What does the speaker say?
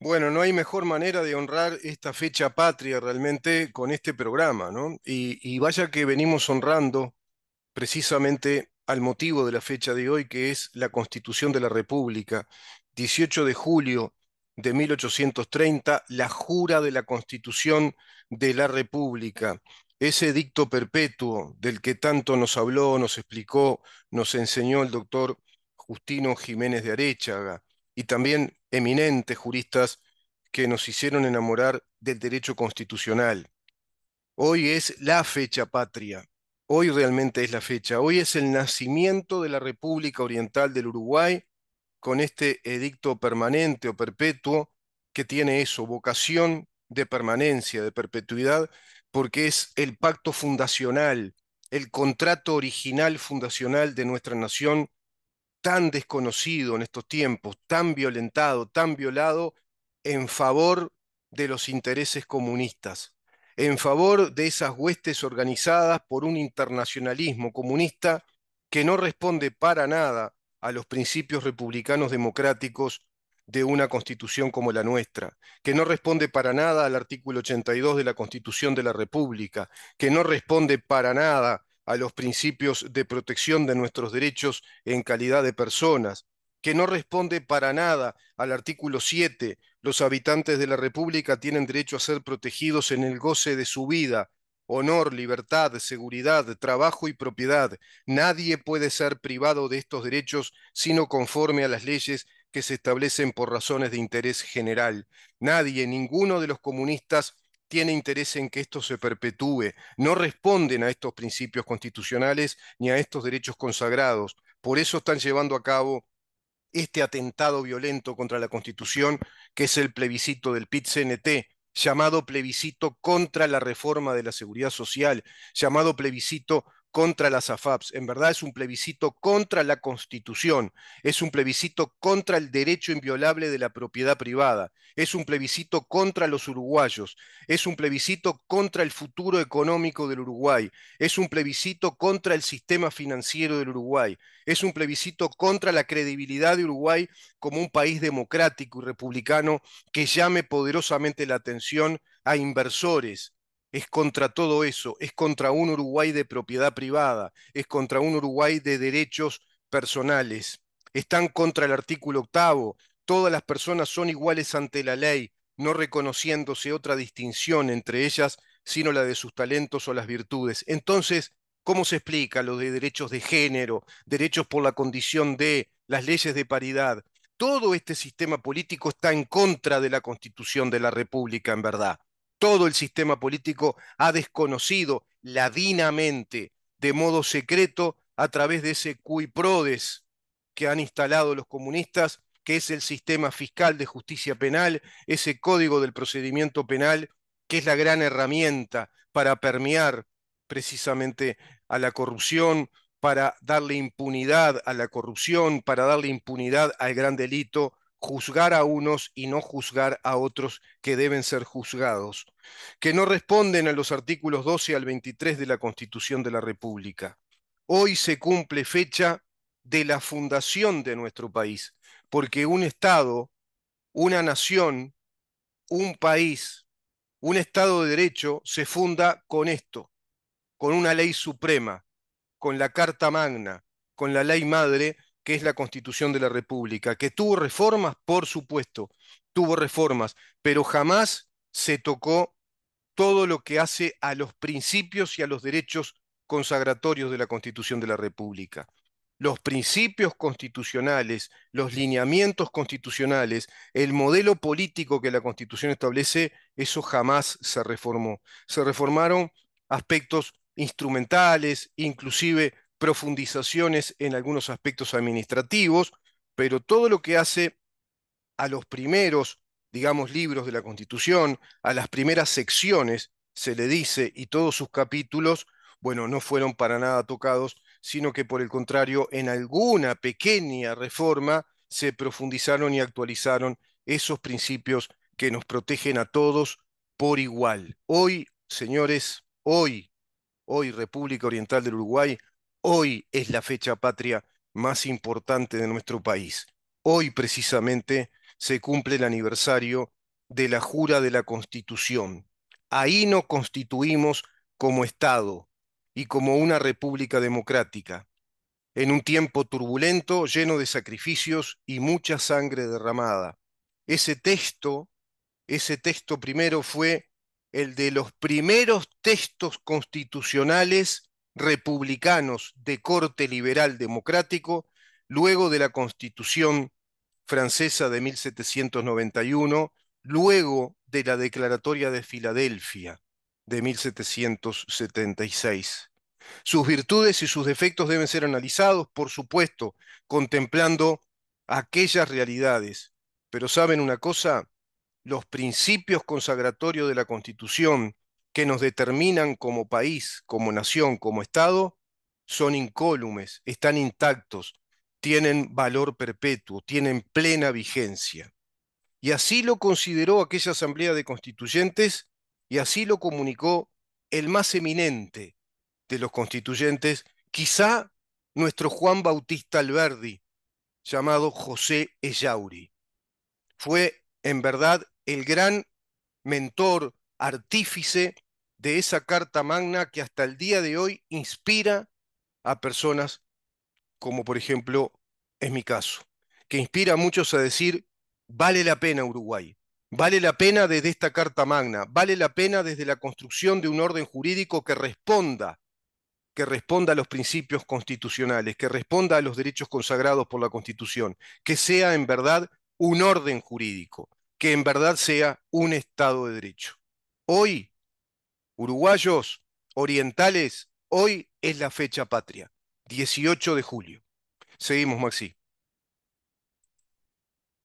Bueno, no hay mejor manera de honrar esta fecha patria realmente con este programa, ¿no? Y vaya que venimos honrando precisamente al motivo de la fecha de hoy, que es la Constitución de la República, 18 de julio de 1830, la jura de la Constitución de la República, ese edicto perpetuo del que tanto nos habló, nos explicó, nos enseñó el doctor Justino Jiménez de Aréchaga y también eminentes juristas que nos hicieron enamorar del derecho constitucional. Hoy es la fecha patria. Hoy realmente es la fecha. Hoy es el nacimiento de la República Oriental del Uruguay con este edicto permanente o perpetuo que tiene eso, vocación de permanencia, de perpetuidad, porque es el pacto fundacional, el contrato original fundacional de nuestra nación tan desconocido en estos tiempos, tan violentado, tan violado, en favor de los intereses comunistas, en favor de esas huestes organizadas por un internacionalismo comunista que no responde para nada a los principios republicanos democráticos de una constitución como la nuestra, que no responde para nada al artículo 82 de la Constitución de la República, que no responde para nada a los principios de protección de nuestros derechos en calidad de personas, que no responde para nada al artículo 7. Los habitantes de la República tienen derecho a ser protegidos en el goce de su vida, honor, libertad, seguridad, trabajo y propiedad. Nadie puede ser privado de estos derechos sino conforme a las leyes que se establecen por razones de interés general. Nadie, ninguno de los comunistas tiene interés en que esto se perpetúe. No responden a estos principios constitucionales ni a estos derechos consagrados. Por eso están llevando a cabo este atentado violento contra la Constitución, que es el plebiscito del PIT-CNT, llamado plebiscito contra la reforma de la seguridad social, llamado plebiscito contra las AFAPs. En verdad es un plebiscito contra la Constitución, es un plebiscito contra el derecho inviolable de la propiedad privada, es un plebiscito contra los uruguayos, es un plebiscito contra el futuro económico del Uruguay, es un plebiscito contra el sistema financiero del Uruguay, es un plebiscito contra la credibilidad de Uruguay como un país democrático y republicano que llame poderosamente la atención a inversores. Es contra todo eso, es contra un Uruguay de propiedad privada, es contra un Uruguay de derechos personales. Están contra el artículo octavo. Todas las personas son iguales ante la ley, no reconociéndose otra distinción entre ellas sino la de sus talentos o las virtudes. Entonces, ¿cómo se explica lo de derechos de género, derechos por la condición de las leyes de paridad? Todo este sistema político está en contra de la Constitución de la República, en verdad. Todo el sistema político ha desconocido ladinamente, de modo secreto, a través de ese cui prodest que han instalado los comunistas, que es el sistema fiscal de justicia penal, ese código del procedimiento penal, que es la gran herramienta para permear precisamente a la corrupción, para darle impunidad a la corrupción, para darle impunidad al gran delito, juzgar a unos y no juzgar a otros que deben ser juzgados, que no responden a los artículos 12 al 23 de la Constitución de la República. Hoy se cumple fecha de la fundación de nuestro país, porque un Estado, una nación, un país, un Estado de Derecho se funda con esto, con una ley suprema, con la Carta Magna, con la ley madre, que es la Constitución de la República, que tuvo reformas, por supuesto, tuvo reformas, pero jamás se tocó todo lo que hace a los principios y a los derechos consagratorios de la Constitución de la República. Los principios constitucionales, los lineamientos constitucionales, el modelo político que la Constitución establece, eso jamás se reformó. Se reformaron aspectos instrumentales, inclusive profundizaciones en algunos aspectos administrativos, pero todo lo que hace a los primeros, digamos, libros de la Constitución, a las primeras secciones, se le dice, y todos sus capítulos, bueno, no fueron para nada tocados, sino que por el contrario, en alguna pequeña reforma se profundizaron y actualizaron esos principios que nos protegen a todos por igual. Hoy, señores, hoy República Oriental del Uruguay, hoy es la fecha patria más importante de nuestro país. Hoy precisamente se cumple el aniversario de la jura de la Constitución. Ahí nos constituimos como Estado y como una república democrática, en un tiempo turbulento, lleno de sacrificios y mucha sangre derramada. Ese texto, ese texto primero fue el de los primeros textos constitucionales republicanos de corte liberal democrático, luego de la Constitución francesa de 1791, luego de la Declaratoria de Filadelfia de 1776. Sus virtudes y sus defectos deben ser analizados, por supuesto, contemplando aquellas realidades. Pero ¿saben una cosa? Los principios consagratorios de la Constitución que nos determinan como país, como nación, como Estado, son incólumes, están intactos, tienen valor perpetuo, tienen plena vigencia. Y así lo consideró aquella Asamblea de Constituyentes y así lo comunicó el más eminente de los constituyentes, quizá nuestro Juan Bautista Alberdi, llamado José Ellauri. Fue en verdad el gran mentor, artífice de esa Carta Magna que hasta el día de hoy inspira a personas como por ejemplo es mi caso, que inspira a muchos a decir, vale la pena Uruguay, vale la pena desde esta Carta Magna, vale la pena desde la construcción de un orden jurídico que responda a los principios constitucionales, que responda a los derechos consagrados por la Constitución, que sea en verdad un orden jurídico, que en verdad sea un Estado de Derecho. Hoy, uruguayos, orientales, hoy es la fecha patria, 18 de julio. Seguimos, Maxi.